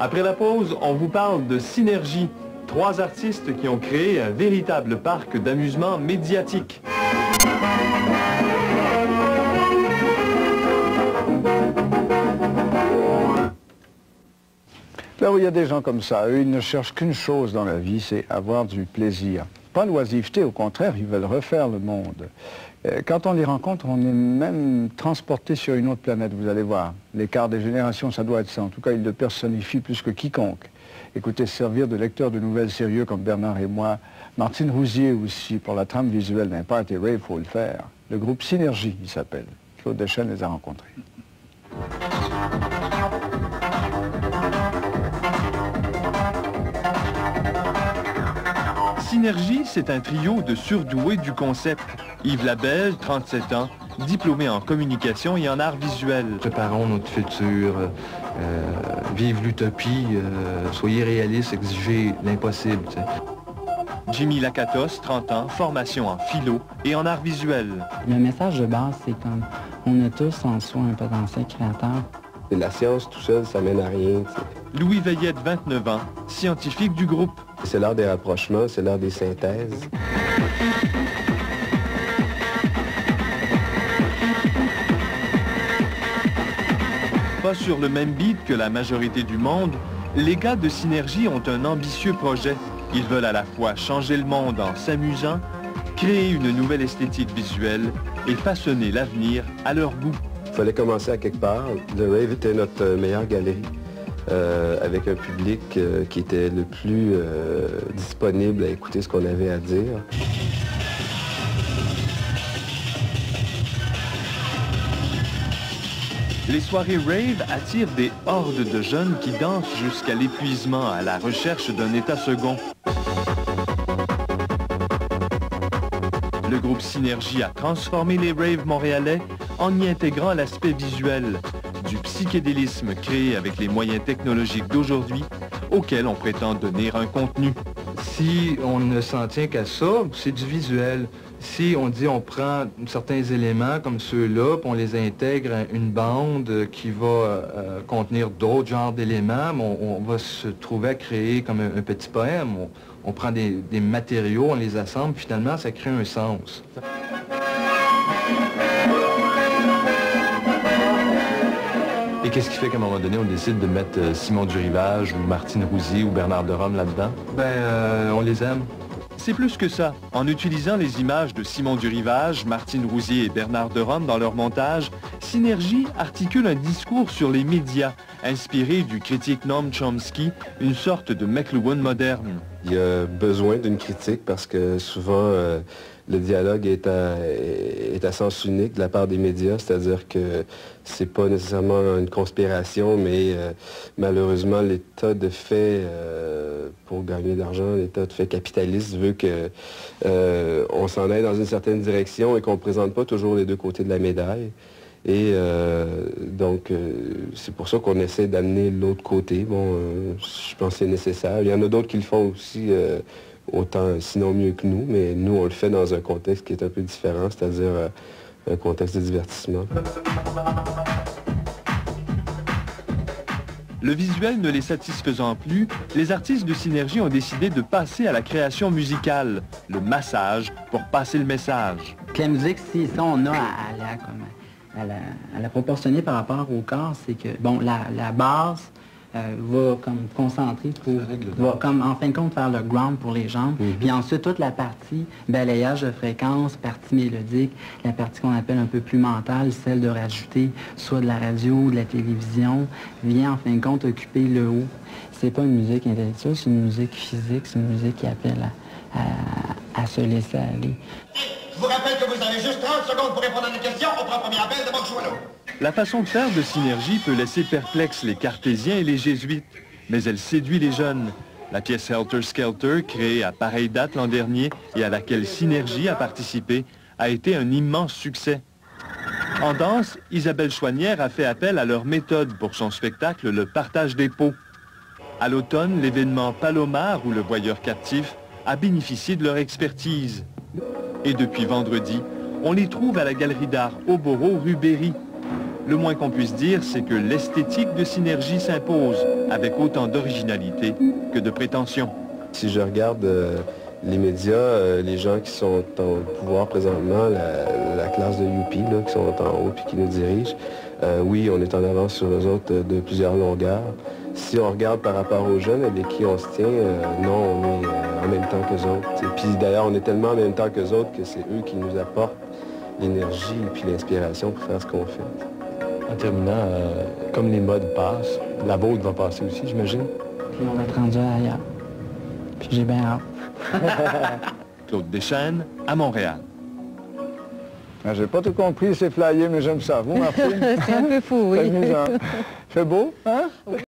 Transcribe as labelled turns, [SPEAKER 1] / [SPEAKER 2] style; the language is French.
[SPEAKER 1] Après la pause, on vous parle de Synergie, 3 artistes qui ont créé un véritable parc d'amusement médiatique.
[SPEAKER 2] Là où il y a des gens comme ça, eux, ils ne cherchent qu'une chose dans la vie, c'est avoir du plaisir. Pas l'oisiveté, au contraire, ils veulent refaire le monde. Quand on les rencontre, on est même transporté sur une autre planète, vous allez voir. L'écart des générations, ça doit être ça. En tout cas, ils le personnifient plus que quiconque. Écoutez, servir de lecteur de nouvelles sérieux comme Bernard et moi, Martine Rousier aussi, pour la trame visuelle d'un party rave, il faut le faire. Le groupe Synergie, il s'appelle. Claude Deschênes les a rencontrés.
[SPEAKER 1] Synergie, c'est un trio de surdoués du concept. Yves Labelle, 37 ans, diplômé en communication et en art visuel.
[SPEAKER 3] Préparons notre futur, vive l'utopie, soyez réalistes, exigez l'impossible.
[SPEAKER 1] Jimmy Lakatos, 30 ans, formation en philo et en art visuel.
[SPEAKER 4] Le message de base, c'est comme on a tous en soi un potentiel créateur.
[SPEAKER 5] La science tout seul, ça mène à rien.
[SPEAKER 1] Louis Veillette, 29 ans, scientifique du groupe.
[SPEAKER 5] C'est l'art des rapprochements, c'est l'art des synthèses.
[SPEAKER 1] Pas sur le même beat que la majorité du monde, les gars de Synergie ont un ambitieux projet. Ils veulent à la fois changer le monde en s'amusant, créer une nouvelle esthétique visuelle et façonner l'avenir à leur goût.
[SPEAKER 5] Il fallait commencer à quelque part. Le rave était notre meilleure galerie, avec un public qui était le plus disponible à écouter ce qu'on avait à dire.
[SPEAKER 1] Les soirées rave attirent des hordes de jeunes qui dansent jusqu'à l'épuisement à la recherche d'un état second. Le groupe Synergie a transformé les raves montréalais en y intégrant l'aspect visuel du psychédélisme créé avec les moyens technologiques d'aujourd'hui auquel on prétend donner un contenu.
[SPEAKER 3] Si on ne s'en tient qu'à ça, c'est du visuel. Si on dit on prend certains éléments comme ceux-là, puis on les intègre à une bande qui va contenir d'autres genres d'éléments, on va se trouver à créer comme un petit poème. On prend des matériaux, on les assemble, finalement ça crée un sens. Et qu'est-ce qui fait qu'à un moment donné, on décide de mettre Simon Durivage ou Martine Rousier ou Bernard de Rome là-dedans? On les aime.
[SPEAKER 1] C'est plus que ça. En utilisant les images de Simon Durivage, Martine Rousier et Bernard de Rome dans leur montage, Synergie articule un discours sur les médias, inspiré du critique Noam Chomsky, une sorte de McLuhan moderne.
[SPEAKER 5] Il y a besoin d'une critique parce que souvent le dialogue est à sens unique de la part des médias, c'est-à-dire que c'est pas nécessairement une conspiration, mais malheureusement l'état de fait, pour gagner de l'argent, l'état de fait capitaliste veut que on s'en aille dans une certaine direction et qu'on ne présente pas toujours les deux côtés de la médaille. Et donc, c'est pour ça qu'on essaie d'amener l'autre côté. Bon, je pense que c'est nécessaire. Il y en a d'autres qui le font aussi autant, sinon mieux que nous, mais nous, on le fait dans un contexte qui est un peu différent, c'est-à-dire un contexte de divertissement.
[SPEAKER 1] Le visuel ne les satisfaisant plus, les artistes de Synergie ont décidé de passer à la création musicale, le massage, pour passer le message.
[SPEAKER 4] La musique, si ça, on a à la proportionner par rapport au corps, c'est que, bon, la base va comme concentrer va comme en fin de compte faire le ground pour les jambes. Puis ensuite, toute la partie balayage de fréquence, partie mélodique, la partie qu'on appelle un peu plus mentale, celle de rajouter soit de la radio ou de la télévision, vient en fin de compte occuper le haut. C'est pas une musique intellectuelle, c'est une musique physique, c'est une musique qui appelle à se laisser aller.
[SPEAKER 6] Je vous rappelle que vous avez juste 30 secondes pour répondre à une question. On prend le premier appel, d'abord Joanneau.
[SPEAKER 1] La façon de faire de Synergie peut laisser perplexes les cartésiens et les jésuites, mais elle séduit les jeunes. La pièce Helter Skelter, créée à pareille date l'an dernier et à laquelle Synergie a participé, a été un immense succès. En danse, Isabelle Chouanière a fait appel à leur méthode pour son spectacle Le Partage des pots. À l'automne, l'événement Palomar, ou le voyeur captif, a bénéficié de leur expertise. Et depuis vendredi, on les trouve à la Galerie d'art Oboro rue Berry. Le moins qu'on puisse dire, c'est que l'esthétique de Synergie s'impose avec autant d'originalité que de prétention.
[SPEAKER 5] Si je regarde les médias, les gens qui sont au pouvoir présentement, la classe de UP, là, qui sont en haut et qui nous dirigent, oui, on est en avance sur eux autres de plusieurs longueurs. Si on regarde par rapport aux jeunes avec qui on se tient, non, on est en même temps qu'eux autres. Puis d'ailleurs, on est tellement en même temps qu'eux autres que c'est eux qui nous apportent l'énergie et puis l'inspiration pour faire ce qu'on fait.
[SPEAKER 7] En terminant, comme les modes passent, la vôtre va passer aussi, j'imagine.
[SPEAKER 4] Puis on va être rendu ailleurs. Puis j'ai bien hâte.
[SPEAKER 1] Claude Deschênes, à Montréal.
[SPEAKER 2] J'ai pas tout compris, c'est flyé, mais j'aime ça. Vous, Martine?
[SPEAKER 8] C'est un peu fou, oui.
[SPEAKER 2] Fait beau, hein?
[SPEAKER 8] Oui.